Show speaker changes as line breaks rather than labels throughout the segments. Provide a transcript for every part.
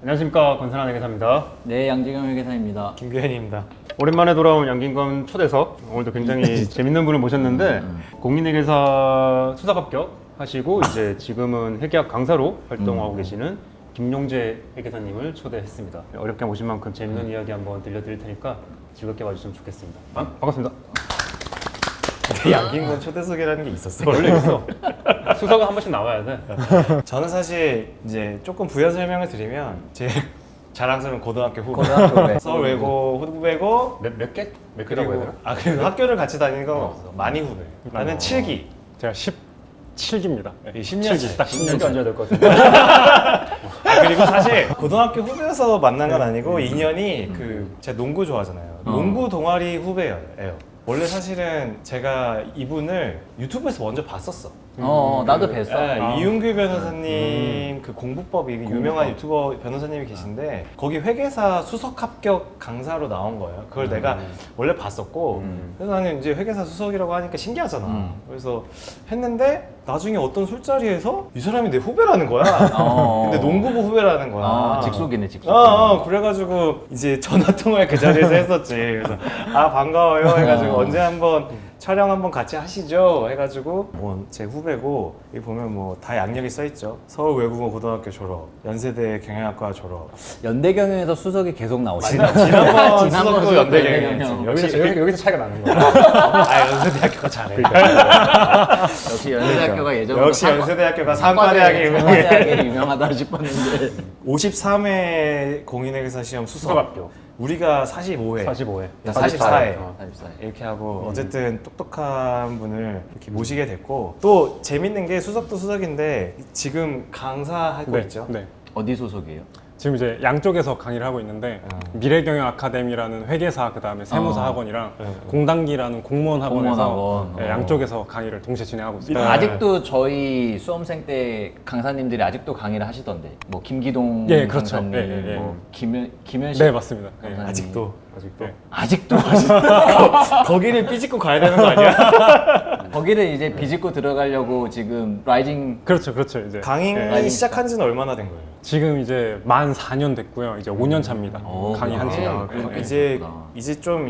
안녕하십니까, 권선환 회계사입니다.
네, 양지경 회계사입니다.
김규현입니다.
오랜만에 돌아온 양김건 초대석. 오늘도 굉장히 재밌는 분을 모셨는데 공인회계사 수석 합격 하시고 이제 지금은 회계학 강사로 활동하고 계시는 김용재 회계사님을 초대했습니다. 어렵게 모신 만큼 재밌는 이야기 한번 들려드릴 테니까 즐겁게 봐주시면 좋겠습니다. 반갑습니다.
양긴건 초대석이라는 게 있었어요.
원래 있어. 수석은 한 번씩 나와야 돼.
저는 사실 이제 조금 부연 설명을 드리면 제 자랑스러운 고등학교 후배,
고등학교 후배.
서울 외고 후배고
몇 개? 몇 개라고 해야 되나?
그리고 학교를 같이 다니는 건 없어. 많이 후배. 나는 7기.
제가 17기입니다.
10년 차이.
딱 10년 전 앉아야 될 것 같은데.
그리고 사실 고등학교 후배여서 만난 건 아니고 인연이 제가 농구 좋아하잖아요. 농구 동아리 후배예요. 원래 사실은 제가 이분을 유튜브에서 먼저 봤었어.
나도 뵀어.
네, 이윤규 변호사님 그 공부법이 유명한 유튜버 변호사님이 계신데 거기 회계사 수석 합격 강사로 나온 거예요. 그걸 내가 원래 봤었고 그래서 나는 이제 회계사 수석이라고 하니까 신기하잖아. 그래서 했는데 나중에 어떤 술자리에서 이 사람이 내 후배라는 거야. 근데 농구부 후배라는 거야.
직속이네, 직속.
그래가지고 이제 전화 통화를 그 자리에서 했었지. 그래서 반가워요 해가지고 언제 한번 촬영 한번 같이 하시죠 해가지고 뭐 제 후배고 여기 보면 뭐 다 양력이 써있죠. 서울 외국어 고등학교 졸업, 연세대 경영학과 졸업.
연대경영에서 수석이 계속 나오시네.
지난번 수석도
수석
연대경영이지.
여기서 차이가 나는 거야.
연세대학교가 잘해.
역시 연세대학교가 예전부터
역시 연세대학교가 상과대학이 유명해.
상과대학이 유명하다 싶었는데
53회 공인회계사 시험
수석 합격.
우리가 45회
45회.
44회
44회.
이렇게 하고 어쨌든 똑똑한 분을 이렇게 모시게 됐고 또 재밌는 게 수석도 수석인데 지금 강사하고 있죠.
네.
어디 소속이에요?
지금 이제 양쪽에서 강의를 하고 있는데 미래경영 아카데미라는 회계사 그다음에 세무사 학원이랑 공단기라는 공무원 학원에서
공무원 학원.
양쪽에서 강의를 동시에 진행하고 있습니다.
아직도 저희 수험생 때 강사님들이 아직도 강의를 하시던데 뭐 김기동
예, 그렇죠.
강사님,
예.
뭐 김현식
네, 맞습니다. 예.
강사님.
아직도
아직도
거기를 삐짓고 가야 되는 거 아니야?
거기를 이제 비집고 들어가려고 지금 라이징
그렇죠. 이제
강의
예.
시작한 지는 얼마나 된 거예요?
지금 이제 만 4년 됐고요. 이제 5년 차입니다. 강의한
네.
지가.
그렇게
이제 좀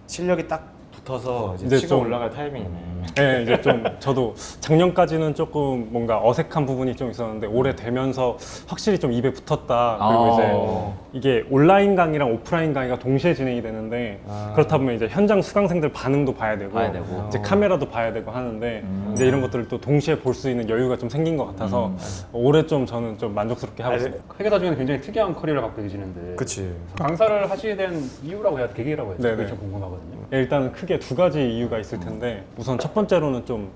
실력이 딱 붙어서 이제
이제
치고
좀
올라갈 타이밍이네.
네, 이제 좀 저도 작년까지는 조금 뭔가 어색한 부분이 좀 있었는데 올해 되면서 확실히 좀 입에 붙었다. 그리고 이제 이게 온라인 강의랑 오프라인 강의가 동시에 진행이 되는데 그렇다 보면 이제 현장 수강생들 반응도 봐야 되고 이제 카메라도 봐야 되고 하는데 이제 이런 것들을 또 동시에 볼 수 있는 여유가 좀 생긴 것 같아서 올해 좀 저는 좀 만족스럽게 하고 있습니다.
회계사 중에는 굉장히 특이한 커리어를 갖고 계시는데
그치.
강사를 하시게 된 이유라고 해야 계기라고 해야 돼.
네네.
그게 좀 궁금하거든요.
예, 일단 크게 두 가지 이유가 있을 텐데 우선 첫 번째로는 좀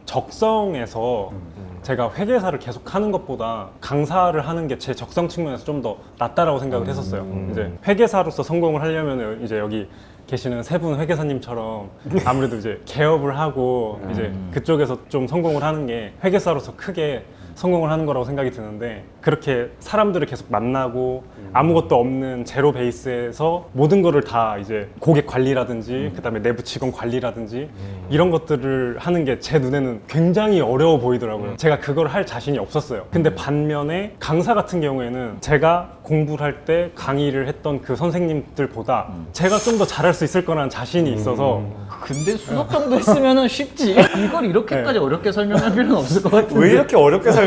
적성에서 제가 회계사를 계속 하는 것보다 강사를 하는 게 제 적성 측면에서 좀 더 낫다라고 생각을 했었어요. 이제 회계사로서 성공을 하려면 이제 여기 계시는 세 분 회계사님처럼 아무래도 이제 개업을 하고 이제 그쪽에서 좀 성공을 하는 게 회계사로서 크게 성공을 하는 거라고 생각이 드는데 그렇게 사람들을 계속 만나고 아무것도 없는 제로 베이스에서 모든 거를 다 이제 고객 관리라든지 그다음에 내부 직원 관리라든지 이런 것들을 하는 게 제 눈에는 굉장히 어려워 보이더라고요. 제가 그걸 할 자신이 없었어요. 근데 반면에 강사 같은 경우에는 제가 공부를 할 때 강의를 했던 그 선생님들보다 제가 좀 더 잘할 수 있을 거라는 자신이 있어서
근데 수석 정도 했으면 쉽지. 이걸 이렇게까지 어렵게 설명할 필요는 없을 것 같은데.
왜 이렇게 어렵게 설명하지?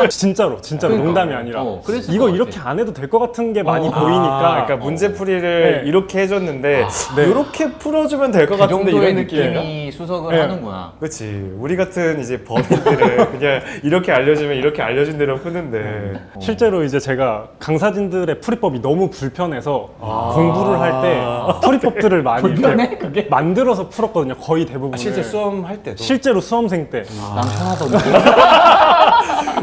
진짜로
그러니까.
농담이 아니라
그랬을
이거
것
이렇게
같아.
안 해도 될 것 같은 게 많이 보이니까
그러니까 문제풀이를
네.
이렇게 해줬는데
네.
이렇게 풀어주면 될 것
그
같은데
정도의
이런 느낌인가?
느낌이 수석을
네.
하는구나.
그렇지. 우리 같은 이제 법인들은 그냥 이렇게 알려주면 이렇게 알려준 대로 푸는데
실제로 이제 제가 강사진들의 풀이법이 너무 불편해서 공부를 할 때 풀이법들을 많이
불편해?
이렇게
그게?
만들어서 풀었거든요. 거의 대부분.
실제 수험할 때도
실제로 수험생 때
난 편하던데.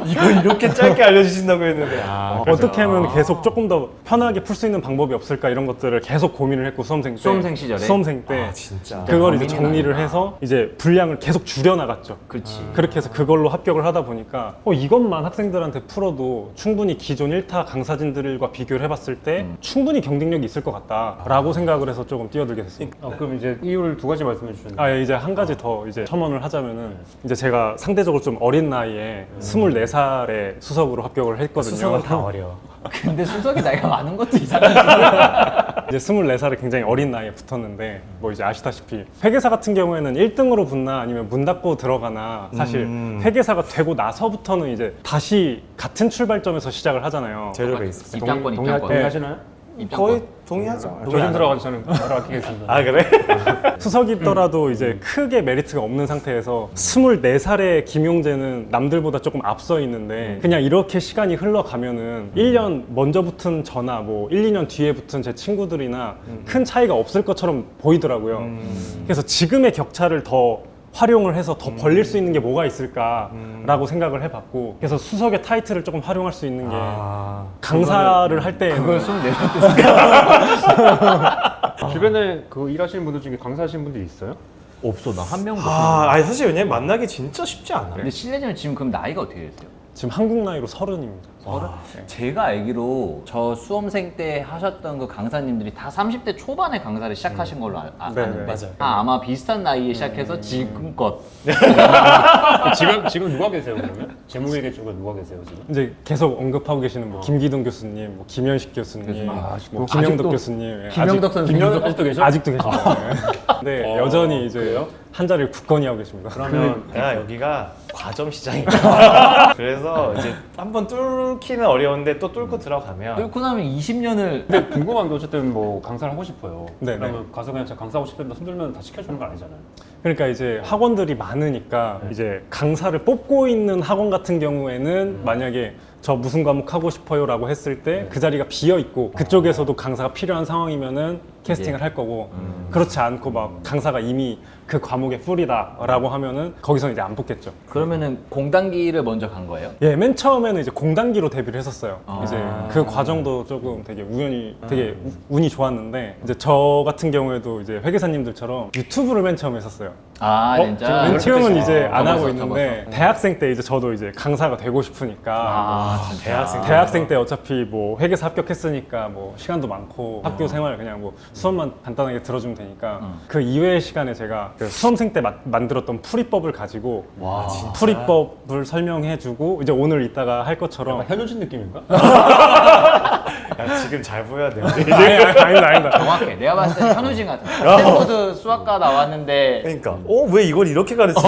이거 이렇게 짧게 알려주신다고 했는데
어떻게 하면 계속 조금 더 편하게 풀 수 있는 방법이 없을까 이런 것들을 계속 고민을 했고 수험생 때
수험생 시절에?
수험생 때
진짜
그걸 이제
고민이
정리를
나구나.
해서 이제 분량을 계속 줄여 나갔죠.
그렇지.
그렇게 해서 그걸로 합격을 하다 보니까 이것만 학생들한테 풀어도 충분히 기존 1타 강사진들과 비교를 해봤을 때 충분히 경쟁력이 있을 것 같다라고 생각을 해서 조금 뛰어들게 됐습니다.
그럼 이제 이유를 두 가지 말씀해 주셨는데
이제 한 가지 더 이제 첨언을 하자면은 이제 제가 상대적으로 좀 어린 나이에 24살에 수석으로 합격을 했거든요.
수석은 다 어려.
근데 수석이 나이가 많은 것도 이상하죠.
이제 24살에 굉장히 어린 나이에 붙었는데 뭐 이제 아시다시피 회계사 같은 경우에는 1등으로 붙나 아니면 문 닫고 들어가나 사실 회계사가 되고 나서부터는 이제 다시 같은 출발점에서 시작을 하잖아요.
재료 베이스.
입장권.
동의하시나요?
거의 동의하죠.
저 좀 들어가서 저는 바로 아끼겠습니다.
아 그래?
수석이더라도 이제 크게 메리트가 없는 상태에서 24살의 김용재는 남들보다 조금 앞서 있는데 그냥 이렇게 시간이 흘러가면은 1년 먼저 붙은 저나 뭐 1, 2년 뒤에 붙은 제 친구들이나 큰 차이가 없을 것처럼 보이더라고요. 그래서 지금의 격차를 더 활용을 해서 더 벌릴 수 있는 게 뭐가 있을까라고 생각을 해봤고 그래서 수석의 타이틀을 조금 활용할 수 있는 게 강사를 할 때에는
그걸 24살 때
주변에 그 일하시는 분들 중에 강사하시는 분들이 있어요?
없어. 나 한 명도.
아니 사실 왜냐면 만나기 진짜 쉽지 않아.
근데 실례지만 지금 그럼 나이가 어떻게 되세요?
지금 한국 나이로 30입니다.
제가 알기로 저 수험생 때 하셨던 그 강사님들이 다 30대 초반에 강사를 시작하신 걸로 아는데
맞아요.
아마 비슷한 나이에 시작해서 지금껏
지금 누가 계세요 그러면? 재무회계 쪽에 누가 계세요 지금?
이제 계속 언급하고 계시는 뭐 김기동 교수님, 뭐 김현식 교수님, 뭐 김영덕 교수님, 예,
김영덕 선생님
아직도 계셔?
아직도 계십니다. 네, 여전히 이제 한 자리를 굳건히 하고 계십니다.
그러면
내가 여기가 과점 시장이야. 그래서 이제 한번 뚫기는 어려운데 또 뚫고 들어가면
뚫고 나면 20년을
근데 궁금한 게 어쨌든 뭐 강사를 하고 싶어요.
네,
그러면 가서 그냥 제가 강사하고 싶다 손들면 다 시켜주는 거 아니잖아요.
그러니까 이제 학원들이 많으니까 이제 강사를 뽑고 있는 학원 같은 경우에는 만약에 저 무슨 과목 하고 싶어요라고 했을 때 그 자리가 비어 있고 그쪽에서도 강사가 필요한 상황이면은 캐스팅을 할 거고 그렇지 않고 막 강사가 이미 그 과목에 풀이다라고 하면은 거기서 이제 안 뽑겠죠.
그러면은 공단기를 먼저 간 거예요?
예, 맨 처음에는 이제 공단기로 데뷔를 했었어요.
아.
이제 그 과정도 조금 되게 우연히 되게 운이 좋았는데 이제 저 같은 경우에도 이제 회계사님들처럼 유튜브를 맨 처음 했었어요.
아 진짜?
지금은 이제 안 하고
접었어,
있는데
접었어.
대학생 때 이제 저도 이제 강사가 되고 싶으니까
아 진짜?
대학생 때 어차피 뭐 회계사 합격했으니까 뭐 시간도 많고 학교 생활 그냥 뭐 수업만 간단하게 들어주면 되니까 그 이외의 시간에 제가 그 수험생 때 만들었던 풀이법을 가지고
와
풀이법을 설명해주고 이제 오늘 이따가 할 것처럼
현우진 느낌인가?
야, 지금 잘 보여야 돼.
아닙니다.
정확해. 내가 봤을 때 현우진 같은 스탠포드 수학과 나왔는데
그러니까 왜 이걸 이렇게 가르치지?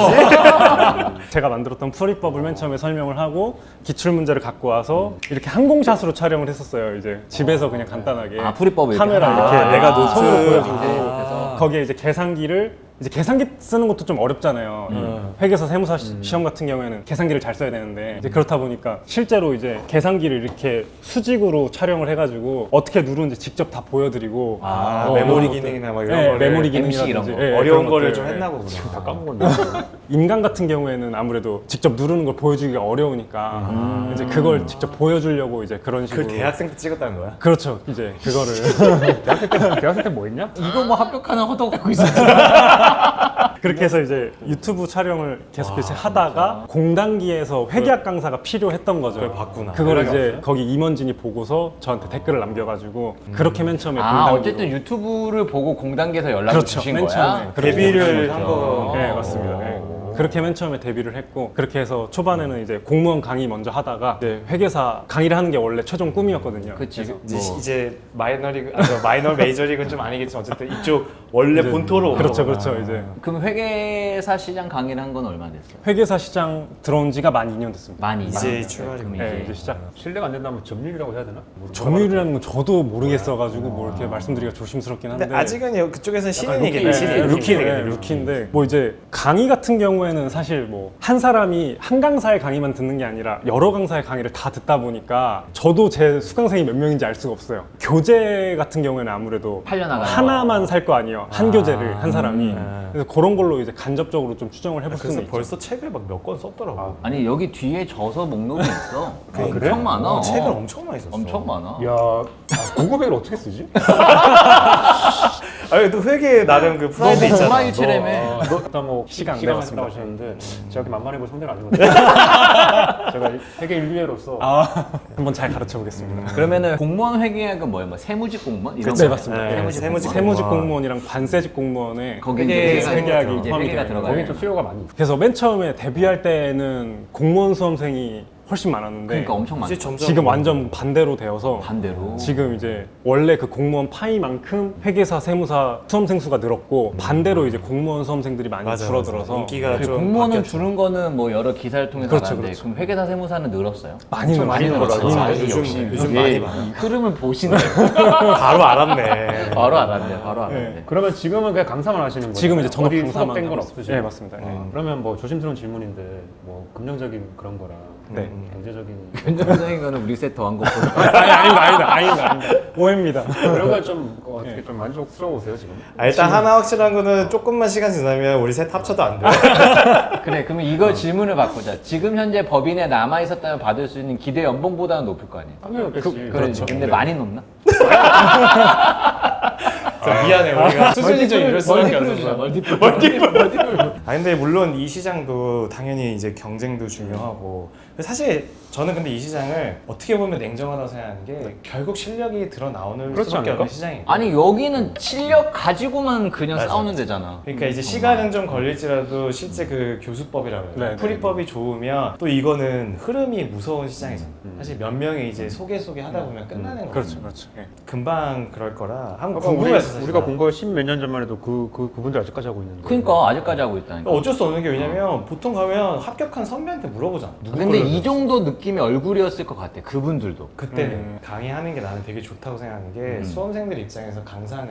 제가 만들었던 풀이법을 맨 처음에 설명을 하고 기출 문제를 갖고 와서 이렇게 항공샷으로 촬영을 했었어요. 이제 집에서 그냥 간단하게
아, 풀이법을 이렇게
카메라
하나.
이렇게
내가 노트
손으로 보여주고
그래서
거기에 이제 계산기를 이제 계산기 쓰는 것도 좀 어렵잖아요. 회계사 세무사 시험 같은 경우에는 계산기를 잘 써야 되는데 이제 그렇다 보니까 실제로 이제 계산기를 이렇게 수직으로 촬영을 해가지고 어떻게 누르는지 직접 다 보여드리고
메모리
이런
기능이나 막
것들.
이런 거를
메모리
MC 이런
기능이라든지
거.
어려운
그런
거를
것들.
좀 했나 보구나.
다 까먹었네.
인간 같은 경우에는 아무래도 직접 누르는 걸 보여주기가 어려우니까 이제 그걸 직접 보여주려고 이제 그런 식으로
그 대학생 때 찍었다는 거야?
그렇죠. 이제 그거를
대학생 때 뭐 했냐?
이거 뭐 합격하는 허덕하고 있었지.
그렇게 해서 이제 유튜브 촬영을 계속 하다가 공단기에서 회계학 강사가 필요했던 거죠.
그걸 봤구나.
그걸
연락이
이제
왔어요?
거기 임원진이 보고서 저한테 댓글을 남겨가지고 그렇게 맨 처음에
아
공단기로
어쨌든 유튜브를 보고 공단기에서 연락을
그렇죠.
주신
맨
거야?
처음에 그렇게
데뷔를 한 거.
네 맞습니다. 네. 그렇게 맨 처음에 데뷔를 했고 그렇게 해서 초반에는 이제 공무원 강의 먼저 하다가 이제 회계사 강의를 하는 게 원래 최종 꿈이었거든요.
그치.
이제 마이너리그, 마이너 메이저리그는 좀 아니겠지만 어쨌든 이쪽 원래 본토로 온
그렇죠,
거구나.
그렇죠. 이제
그럼 회계사 시장 강의를 한 건 얼마 됐어요?
회계사 시장 들어온 지가 만 2년 됐습니다.
많이
이제 출발이고.
네, 이제 시작.
실례가 안 된다면 점유율이라고 해야 되나?
점유율이라는 건 저도 모르겠어가지고 뭐 이렇게 말씀드리기가 조심스럽긴 한데
근데 아직은 그쪽에서는 신인이겠네.
네,
신인.
네,
루키네.
루키인데 뭐 이제 강의 같은 경우에는 사실 뭐 한 사람이 한 강사의 강의만 듣는 게 아니라 여러 강사의 강의를 다 듣다 보니까 저도 제 수강생이 몇 명인지 알 수가 없어요. 교재 같은 경우에는 아무래도
팔려나가는
하나만 살 거 아니에요. 한 교재를 한 사람이.
아.
그래서 그런 걸로 이제 간접적으로 좀 추정을 해볼
그래서
수는 있죠.
벌써 책을 막 몇 권 썼더라고.
아니 여기 뒤에 저서 목록이 있어.
그래?
엄청 많아.
책을 엄청 많이 썼어.
엄청 많아.
야, 고급액을 어떻게 쓰지?
아니 또 회계에 나름 그 프라이드
너무
있잖아.
프라이치라며.
너 일단 뭐
시간, 네,
시간
맞습니다.
한다고 하셨는데 제가 그렇게 만만해 볼 상대는 아니거든요. 제가 세계 인류애로서
한번 잘 가르쳐 보겠습니다.
그러면은 공무원 회계학은 뭐예요? 뭐 세무직 공무원 이런
네,
거?
맞습니다.
네,
세무직
세무직
공무원.
세무직 공무원이랑 관세직 공무원에
거기
회계,
이제
회계학이
이제
포함이
회계가
돼요.
들어가요.
거기 좀 수요가 많이 있어요.
그래서 맨 처음에 데뷔할 때는 공무원 수험생이 훨씬 많았는데
그러니까 엄청 많죠.
이제 점점
지금 완전 반대로 되어서
반대로.
지금 이제 원래 그 공무원 파이만큼 회계사, 세무사 수험생 수가 늘었고 반대로 이제 공무원 수험생들이 많이
맞아,
줄어들어서
맞아. 인기가
그
좀
공무원은
바뀌었죠.
줄은 거는 뭐 여러 기사를 통해서
그렇죠,
알았는데
그렇죠.
그럼 회계사 세무사는 늘었어요?
많이
많이
늘었어요.
늘었죠.
아,
요즘-
역시
요즘
예,
많이 많아요.
이 흐름을 보시네.
바로 알았네.
바로 알았네. 바로 알았네.
그러면 지금은 그냥 강사만 하시는 거예요?
지금 이제 전업
어디
강사만
수업된 건
하고
없으시고?
네, 맞습니다.
그러면 뭐 조심스러운 질문인데 뭐 금전적인 그런 거랑
네.
경제적인
현장적인 거는 우리 셋 더한 것보다.
아닙니다. 오해입니다.
그런 걸좀 어떻게 좀 만족스러우세요 지금?
일단 하나 확실한 거는 조금만 시간 지나면 우리 셋 합쳐도 안 돼.
그래, 그러면 이거 질문을 바꾸자. 지금 현재 법인에 남아 있었다면 받을 수 있는 기대 연봉보다는 높을 거 아니에요?
당연히 없겠지.
그렇죠. 근데 많이 높나?
미안해 우리가 수준이 좀 이럴 수밖에
멀티플
없어.
멀티플.
아 근데 물론 이 시장도 당연히 이제 경쟁도 중요하고 사실 저는 근데 이 시장을 어떻게 보면 냉정하다고 생각하는 게 결국 실력이 드러 나오는
그렇지
수밖에
않을까?
없는 시장이에요.
아니 여기는 실력 가지고만 그냥
맞아.
싸우는 데잖아.
그러니까 이제 시간은 좀 걸릴지라도 실제 그 교수법이라고 해요.
네, 네.
풀이법이 좋으면 또 이거는 흐름이 무서운 시장이잖아. 사실 몇 명이 이제 소개 하다 보면 끝나는 거예요.
그렇죠, 그렇죠. 예.
금방 그럴 거라 한번
아까
궁금했어. 사실.
우리가 본 거 10몇 년 전만 해도 그분들 아직까지 하고 있는데.
그러니까 아직까지 하고 있다니까.
어쩔 수 없는 게 왜냐면 보통 가면 합격한 선배한테 물어보잖아. 누구
근데
걸로
이 정도 느낌의 얼굴이었을 것 같아. 그분들도.
그때는 강의하는 게 나는 되게 좋다고 생각하는 게 수험생들 입장에서 강사는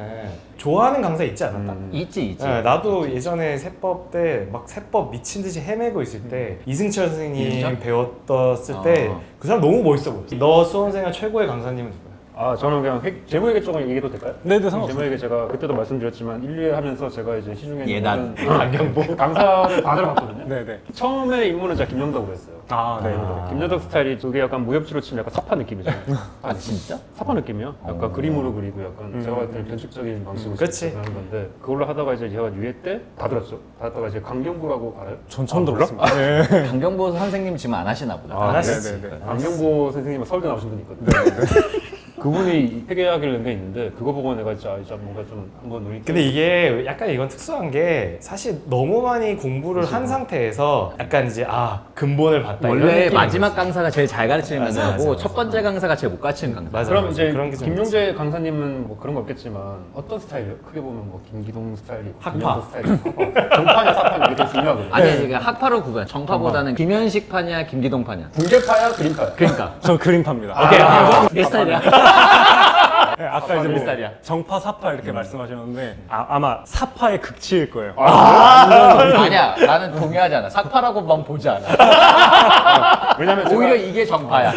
좋아하는 강사 있지 않았다?
있지.
네, 나도 예전에 세법 때 막 세법 미친 듯이 헤매고 있을 때 이승철 선생님
진짜?
배웠었을 때 그 사람 너무 멋있어 보였어. 너 수험생활 최고의 강사님은 누구야?
아 저는 그냥 재무회계 쪽은 얘기해도 될까요?
네, 네, 상관없어요.
재무회계 제가 그때도 말씀드렸지만 1, 2회 하면서 제가 이제 시중에
예단.
강경보 강사를 다 들어봤거든요.
네, 네.
처음에 입문은 제가 김영덕으로 했어요.
아, 네.
김영덕 스타일이 그게 약간 무협지로 치면 약간 사파 느낌이잖아요.
아 진짜?
사파 느낌이요? 약간 그림으로 그리고 약간 제가 봤을 때 변칙적인 방식으로
그치.
하는 건데 그걸로 하다가 이제 제가 유예 때 다 들었죠. 다 하다가 이제 강경보라고 알아요?
전 처음 들었습니다. 네.
강경보 선생님 지금 안 하시나 보다.
안 하시지.
네, 네, 네.
강경보 선생님은 서울대 나오신 분이 있거든요. 그분이 회계학을 낸게 있는데 그거 보고 내가 진짜 뭔가 좀 한번 눈이
근데 이게 약간 이건 특수한 게 사실 너무 많이 공부를 한 상태에서 약간 이제 근본을 봤다 이런
원래
느낌이
마지막 강사가 제일 잘 가르치는
맞아,
강사고
맞아,
첫 번째 강사가 제일 못 가르치는 강사.
맞아.
그럼 이제
그런 게좀
김용재 강사님은 뭐 그런 거 없겠지만 어떤 스타일이에요? 크게 보면 뭐 김기동 스타일이
학파.
스타일이 정파냐 사파냐 이게 되게 중요하거든요.
아니 그러니까 학파로 구분. 정파보다는 김현식 파냐 김기동 파냐.
붕괴파야 그림파야?
그러니까.
저 그림파입니다.
오케이.
내 스타일이야.
네, 아까 이제 뭐
몇 살이야?
정파, 사파 이렇게 말씀하셨는데 아마 사파의 극치일 거예요.
아니야. 나는 동의하지 않아. 삭파라고만 보지 않아.
왜냐면
오히려 이게 정파야.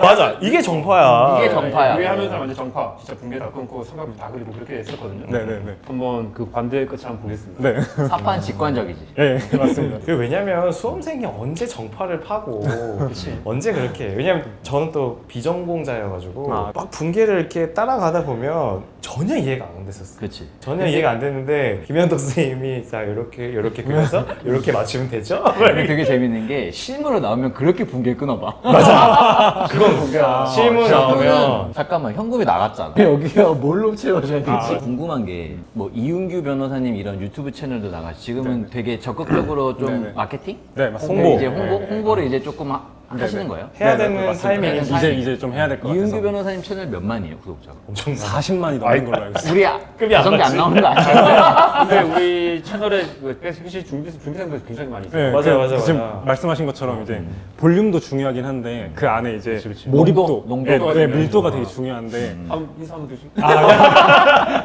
맞아. 이게 정파야.
이게 정파야.
유예하면서 완전 정파 진짜 붕괴 다 끊고 삼각 다 그리고 그렇게 했었거든요.
네네네.
한번 그 반대의 끝을 한번 보겠습니다.
네.
사파는 직관적이지.
네, 맞습니다.
그 왜냐면 수험생이 언제 정파를 파고 언제 그렇게 해. 왜냐면 저는 또 비전공자여가지고
아.
막 분계를 이렇게 따라가다 보면 전혀 이해가 안 됐었어.
그렇지.
전혀 이해가 안 됐는데 김현덕 선생님이 자 이렇게 그려서 이렇게 맞추면 되죠?
근데 되게 재밌는 게 실무로 나오면 그렇게 붕괴 끊어봐.
그건 뭔가 실무 나오면
잠깐만 현금이 나갔잖아. 여기가 뭘로 채워줘야 되지? 궁금한 게 뭐 이윤규 변호사님 이런 유튜브 채널도 나가. 지금은 되게 적극적으로 좀
네네.
마케팅?
네, 맞습니다.
홍보.
이제 홍보를 이제 조금 하시는 거예요?
해야
네,
되는
맞습니다.
타이밍이
맞습니다.
이제 좀 해야 될 것 같아서.
이윤규 변호사님 채널 몇 만이에요 구독자가?
엄청
40만이 넘는 걸로 알고 있어요.
우리
급이 안
가성비 안
맞지?
나오는 거 아니야?
근데 우리 채널에 사실 준비생들 굉장히 많이 있어요.
네,
맞아요.
지금 말씀하신 것처럼 이제 볼륨도 중요하긴 한데 그 안에 이제
그치.
몰입도,
농도가
네,
중요하죠.
밀도가 되게 중요한데
한번 인사 한번 주시.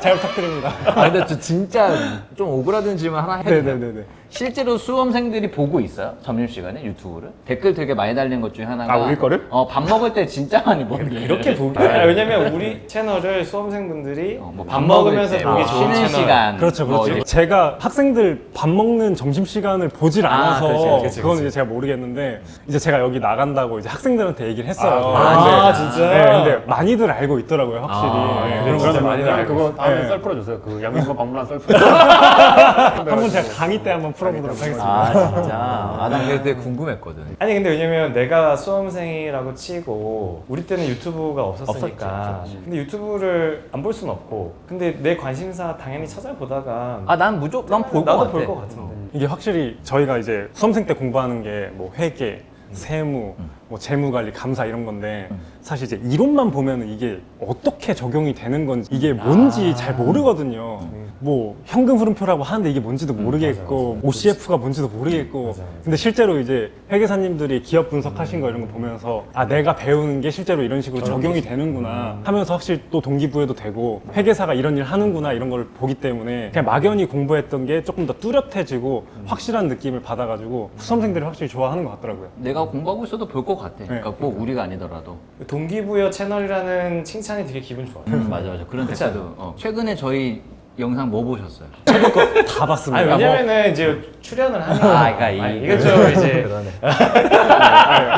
잘 부탁드립니다.
아 근데 저 진짜 좀 오그라든 질문 하나 해도 돼요?
네네네네.
실제로 수험생들이 보고 있어요? 점심시간에 유튜브를? 댓글 되게 많이 달린 것 중에 하나가
아, 우리 거를?
밥 먹을 때 진짜 많이 보는데
이렇게 보기 왜냐면 우리 채널을 수험생분들이
뭐
밥 먹으면서
때,
보기
뭐
좋은
쉬는
채널.
시간
그렇죠,
뭐
그렇죠.
이제
제가 학생들 밥 먹는 점심 시간을 보질 않아서
그치.
그건 이제 제가 모르겠는데 이제 제가 여기 나간다고 이제 학생들한테 얘기를 했어요.
아,
근데,
진짜?
네, 근데 많이들 알고 있더라고요, 확실히.
아,
네,
그래,
그런
진짜
거는
많이들 알고
그거 다음에
네.
썰 풀어주세요. 그 양민건 박물관 썰 풀어.
한번 제가 강의 때 한번 풀어보도록 하겠습니다.
아 진짜? 난 그게 되게 궁금했거든.
아니 근데 왜냐면 내가 수험생이라고 치고 우리 때는 유튜브가 없었으니까
없었지.
근데 유튜브를 안 볼 수는 없고 근데 내 관심사 당연히 찾아보다가
난 무조건 볼 것
나도
같아.
볼 것 같은데
이게 확실히 저희가 이제 수험생 때 공부하는 게 뭐 회계, 세무, 뭐 재무관리, 감사 이런 건데 사실 이제 이론만 보면은 이게 어떻게 적용이 되는 건지 이게 뭔지 잘 모르거든요. 뭐 현금 흐름표라고 하는데 이게 뭔지도 모르겠고 OCF가 뭔지도 모르겠고 근데 실제로 이제 회계사님들이 기업 분석하신 거 이런 거 보면서 아 내가 배우는 게 실제로 이런 식으로 적용이 되는구나 하면서 확실히 또 동기부여도 되고 회계사가 이런 일 하는구나 이런 걸 보기 때문에 그냥 막연히 공부했던 게 조금 더 뚜렷해지고 확실한 느낌을 받아가지고 수험생들이 확실히 좋아하는 것 같더라고요.
내가 공부하고 있어도 볼 것 같아. 그러니까 꼭 우리가 아니더라도.
동기부여 채널이라는 칭찬이 되게 기분 좋아요.
맞아. 그런 댓글도. 최근에 저희 영상 뭐 보셨어요?
다 봤습니다.
아니 왜냐면은 이제 출연을 하니까.
그러니까
이게 좀 이제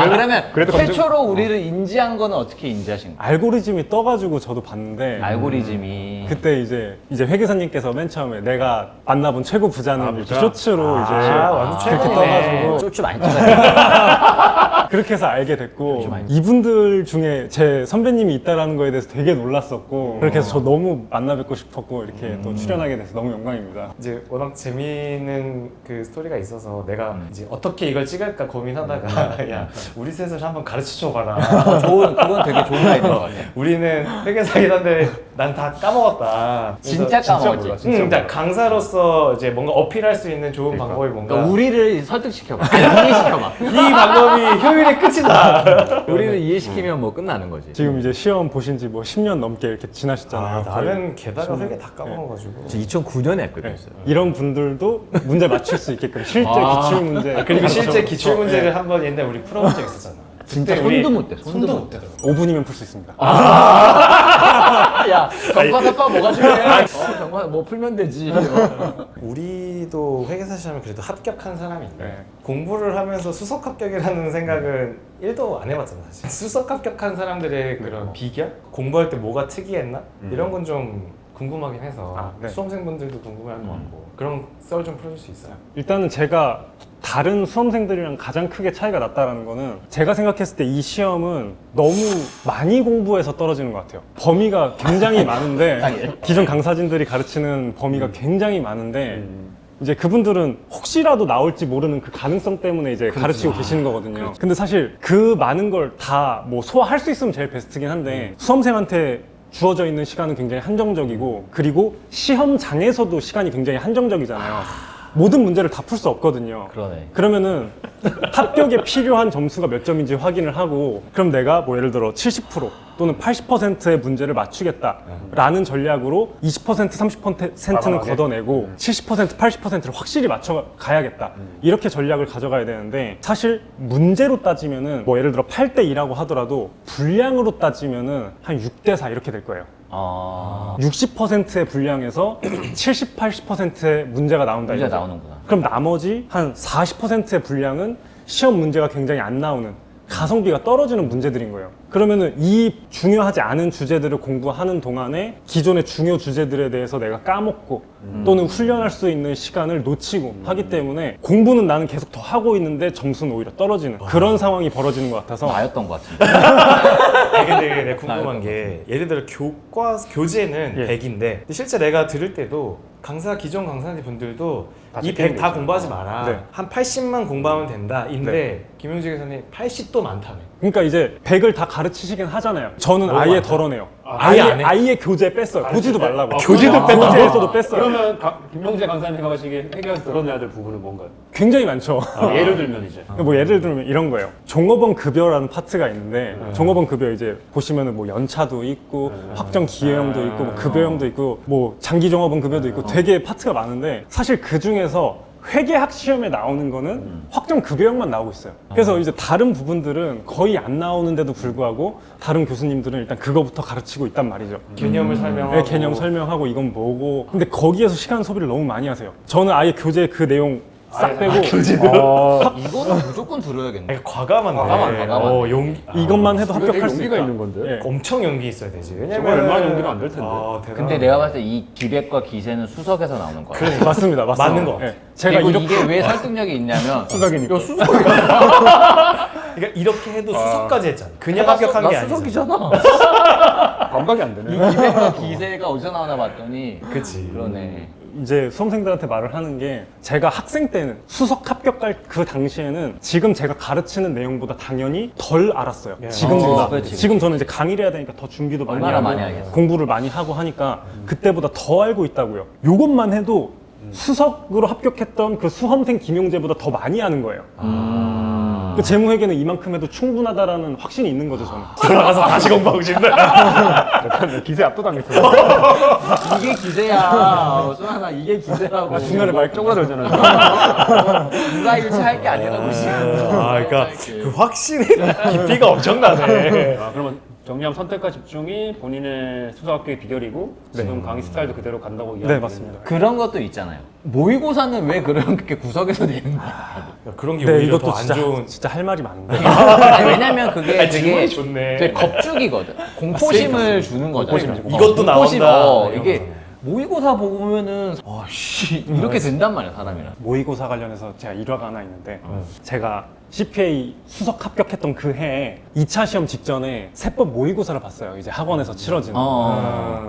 왜 그러면
그래도
최초로 우리를 인지한 거는 어떻게 인지하신 거예요?
알고리즘이 떠가지고 저도 봤는데
알고리즘이.
그때 이제 회계사님께서 맨 처음에 내가 만나본 최고 부자는 이렇게 쇼츠로 이제
완전
그렇게
최고네.
떠가지고
쫄쫄 많이 찍어요.
그렇게 해서 알게 됐고 이분들 중에 제 선배님이 있다라는 거에 대해서 되게 놀랐었고 그렇게 해서 저 너무 만나 뵙고 싶었고 이렇게 또 출연하게 돼서 너무 영광입니다.
이제 워낙 재미있는 그 스토리가 있어서 내가 이제 어떻게 이걸 찍을까 고민하다가 야 우리 셋을 한번 가르쳐 줘봐라.
그건 되게 좋은 아이디어 같아요.
우리는 회계사이긴 한데 난 다 까먹었다.
진짜 까먹었지.
몰라, 진짜
그러니까 강사로서 이제 뭔가 어필할 수 있는 좋은 방법이 뭔가
그러니까 우리를 설득시켜봐. 이해시켜봐.
이 방법이 효율의 끝이다.
우리를 이해시키면 뭐 끝나는 거지.
지금 이제 시험 보신 지 뭐 10년 넘게 이렇게 지나셨잖아요. 거의.
나는 게다가 회계 다 까먹어가지고.
2009년에
네.
했거든요.
이런 분들도 문제 맞출 수 있게끔 실제 기출 문제
그리고 실제
네.
기출 문제를 한번 옛날 우리 풀어본 적 있었잖아.
진짜
그때 우리
손도 못 대.
손도 못 대.
5분이면 풀 수 있습니다.
야, 경과사빠 뭐가 중요해? 경과 뭐 풀면 되지.
우리도 회계사 시험에 그래도 합격한 사람인데
네.
공부를 하면서 수석 합격이라는 생각은 1도 안 해봤잖아 사실. 수석 합격한 사람들의 그런 비결? 공부할 때 뭐가 특이했나? 이런 건 좀 궁금하긴 해서
아, 네.
수험생분들도 궁금해할 것 같고 그런 썰 좀 풀어줄 수 있어요?
일단은 제가 다른 수험생들이랑 가장 크게 차이가 났다는 거는 제가 생각했을 때 이 시험은 너무 많이 공부해서 떨어지는 것 같아요. 범위가 굉장히 많은데 기존 강사진들이 가르치는 범위가 굉장히 많은데 이제 그분들은 혹시라도 나올지 모르는 그 가능성 때문에 이제 가르치고 계시는 거거든요. 근데 사실 그 많은 걸 다 뭐 소화할 수 있으면 제일 베스트긴 한데 수험생한테 주어져 있는 시간은 굉장히 한정적이고 그리고 시험장에서도 시간이 굉장히 한정적이잖아요. 모든 문제를 다 풀 수 없거든요.
그러네.
그러면은 합격에 필요한 점수가 몇 점인지 확인을 하고 그럼 내가 뭐 예를 들어 70% 또는 80%의 문제를 맞추겠다라는 전략으로 20% 30%는 걷어내고 70% 80%를 확실히 맞춰 가야겠다 이렇게 전략을 가져가야 되는데 사실 문제로 따지면은 뭐 예를 들어 8대 2라고 하더라도 분량으로 따지면은 한 6대 4 이렇게 될 거예요. 60%의 분량에서 70, 80%의 문제가 나온다.
문제가
이거죠.
나오는구나.
그럼 나머지 한 40%의 분량은 시험 문제가 굉장히 안 나오는 가성비가 떨어지는 문제들인 거예요. 그러면은 이 중요하지 않은 주제들을 공부하는 동안에 기존의 중요 주제들에 대해서 내가 까먹고 또는 훈련할 수 있는 시간을 놓치고 하기 때문에 공부는 나는 계속 더 하고 있는데 점수는 오히려 떨어지는 그런 상황이 벌어지는 것 같아서
나였던 것 같은데.
근데 내가 궁금한 게 예를 들어 교재는 100인데 실제 내가 들을 때도 기존 강사님 분들도 이 100 다 공부하지 마라.
네.
한 80만 공부하면 된다. 인데 김용재 교사님 80도 많다며.
그러니까 이제 100을 다 가르치시긴 하잖아요. 저는 아예 덜어내요.
아예 안 해?
아예 교재 뺐어요. 보지도 말라고.
교재도
뺐다. 교재에서도 뺐어요.
그러면 김용재 강사님이 하시기에 회계에서 드러내야 될 부분은 뭔가요?
굉장히 많죠.
예를 들면 이제
뭐 예를 들면 이런 거예요. 종업원 급여라는 파트가 있는데 종업원 급여 이제 보시면은 뭐 연차도 있고 확정 기여형도 있고 뭐 급여형도 있고 뭐 장기 종업원 급여도 있고 되게 파트가 많은데 사실 그 중에서 회계학 시험에 나오는 거는 확정 급여형만 나오고 있어요. 그래서 이제 다른 부분들은 거의 안 나오는데도 불구하고 다른 교수님들은 일단 그거부터 가르치고 있단 말이죠.
개념을 설명하고.
네, 개념 설명하고 이건 뭐고. 근데 거기에서 시간 소비를 너무 많이 하세요. 저는 아예 교재 그 내용 싹 빼고
이거는 무조건 들어야겠네.
아니, 과감한데.
과감하네.
용기.
이것만 해도 합격할 수
용기가
있다.
있는 건데.
예.
엄청 용기 있어야 되지. 왜냐면
정말 얼마나 용기가 안 될 텐데.
대단하다.
근데 내가 봤을 때 이 기백과 기세는 수석에서 나오는 거야.
맞습니다.
맞는 거.
예. 제가
그리고
이렇게
이게 왜 설득력이 있냐면
수석이니까.
야, 수석이야.
그러니까 이렇게 해도 수석까지 했잖아. 그냥 합격한 게
나
아니잖아.
수석이잖아.
감각이 안 되네.
이 기세가 어디서 나오나 봤더니
그치.
그러네.
이제 수험생들한테 말을 하는 게 제가 학생 때는 수석 합격할 그 당시에는 지금 제가 가르치는 내용보다 당연히 덜 알았어요.
예.
지금보다.
그렇지.
지금 저는 이제 강의를 해야 되니까 더 준비도 많이
얼마나
하고
많이 하겠어.
공부를 많이 하고 하니까 그때보다 더 알고 있다고요. 요것만 해도 수석으로 합격했던 그 수험생 김용재보다 더 많이 아는 거예요. 그 재무회계는 이만큼 해도 충분하다라는 확신이 있는 거죠, 저는.
들어가서 다시 공부하고 싶네.
약간 기세 압도당했어.
이게 기세야. 수아나 이게 기세라고.
중간에 말
쪼그라들잖아.
누가 일치 할 게 아니라고.
아, 그러니까 그 확신의 깊이가 엄청나네.
아, 그러면 정리하면 선택과 집중이 본인의 수석 합격의 비결이고 지금 강의 스타일도 그대로 간다고 이야기.
네, 맞습니다.
그런 것도 있잖아요. 모의고사는 왜 그렇게 구석에서 내는 거야?
그런 게
네,
오히려
이것도
더 안
진짜,
좋은.
진짜 할 말이 많은데.
아니, 왜냐면 그게
아니,
되게
질문이 좋네.
되게 겁죽이거든. 공포심을 주는 거잖아.
이것도 나온다.
이게 모의고사 보면은 씨 이렇게 된단 말이야 사람이랑.
모의고사 관련해서 제가 일화가 하나 있는데 제가 CPA 수석 합격했던 그 해에 2차 시험 직전에 세법 모의고사를 봤어요. 이제 학원에서 치러지는.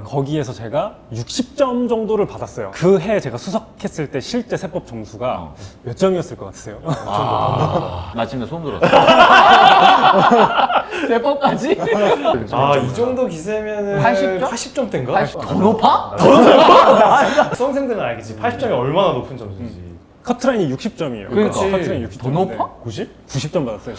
거기에서 제가 60점 정도를 받았어요. 그 해 제가 수석했을 때 실제 세법 점수가 몇 점이었을 것 같으세요?
나 지금 소름 돋았어. 세법까지?
아, 이 정도 기세면은
80점?
80점대인가?
더 높아?
수험생들은 알겠지. 80점이 얼마나 높은 점수인지.
커트라인이 60점이에요.
그렇지.
커트라인이 60점.
더 높아?
90? 90점 받았어요.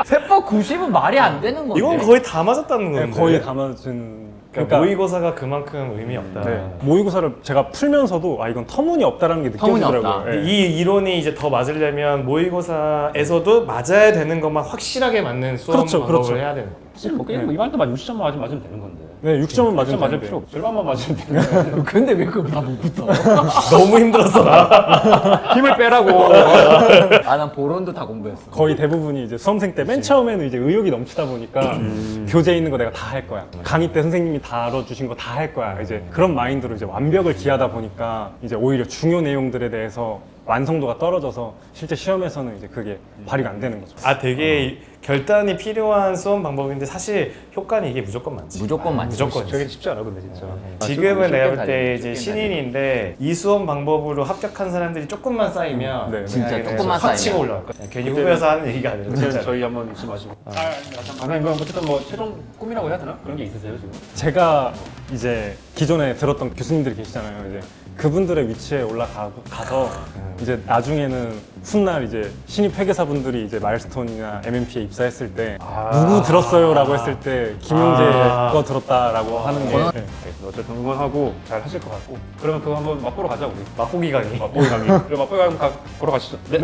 세법 90은 말이 안 되는 건데.
이건 거의 다 맞았다는
네,
건데.
거의 다 맞은.
그러니까 모의고사가 그만큼 의미 없다.
네, 모의고사를 제가 풀면서도 아 이건 터무니없다라는 게 느껴지더라고요.
터무니없다.
네.
이 이론이 이제 더 맞으려면 모의고사에서도 맞아야 되는 것만 확실하게 맞는 수험
그렇죠,
방법을
그렇죠.
해야 되는 거예요.
뭐 그냥 뭐 이만큼만 60점만 맞으면 되는 건데.
네, 6점은 맞으면
맞을
되는데.
필요 없어. 절반만 맞으면 되는 거야.
근데 왜 그걸 다못 붙어?
너무 힘들었어 나.
힘을 빼라고.
아, 난 보론도 다 공부했어.
거의 대부분이 이제 수험생 때 맨 처음에는 이제 의욕이 넘치다 보니까 교재에 있는 거 내가 다 할 거야. 강의 때 선생님이 다뤄주신 거 다 할 거야. 이제 그런 마인드로 이제 완벽을 기하다 보니까 이제 오히려 중요 내용들에 대해서 완성도가 떨어져서 실제 시험에서는 이제 그게 발휘가 안 되는 거죠.
아 되게 결단이 필요한 수험 방법인데 사실 효과는 이게 무조건 많지.
무조건 많지.
무조건.
저게 쉽지 않아 근데 진짜.
지금은 내가 볼
쉽게
때 이제
쉽게
신인인데 이 수험 방법으로 합격한 사람들이 조금만 쌓이면
네,
진짜
생각에는
조금만
확 치고
쌓이면.
올라갈 거야. 괜히 후배여서 하는 얘기가 아니라
진짜
진짜.
저희 한번 잊지 마시고. 강사님 그럼 어쨌든 뭐 최종 꿈이라고 해야 되나? 그런 게 있으세요 지금?
제가 이제 기존에 들었던 교수님들이 계시잖아요. 이제 그분들의 위치에 올라가서 이제 나중에는 훗날 이제 신입 회계사분들이 이제 마일스톤이나 MMP에 입사했을 때 누구 들었어요라고 했을 때 김용재 거 들었다라고 하는 게 네.
알겠습니다. 어쨌든 응원하고 잘 하실 것 같고. 그러면 그거 한번 맛보러 가자 우리.
맛보기 강의.
맛보기 강의. 그럼 맛보기 강의 보러 가시죠. 네.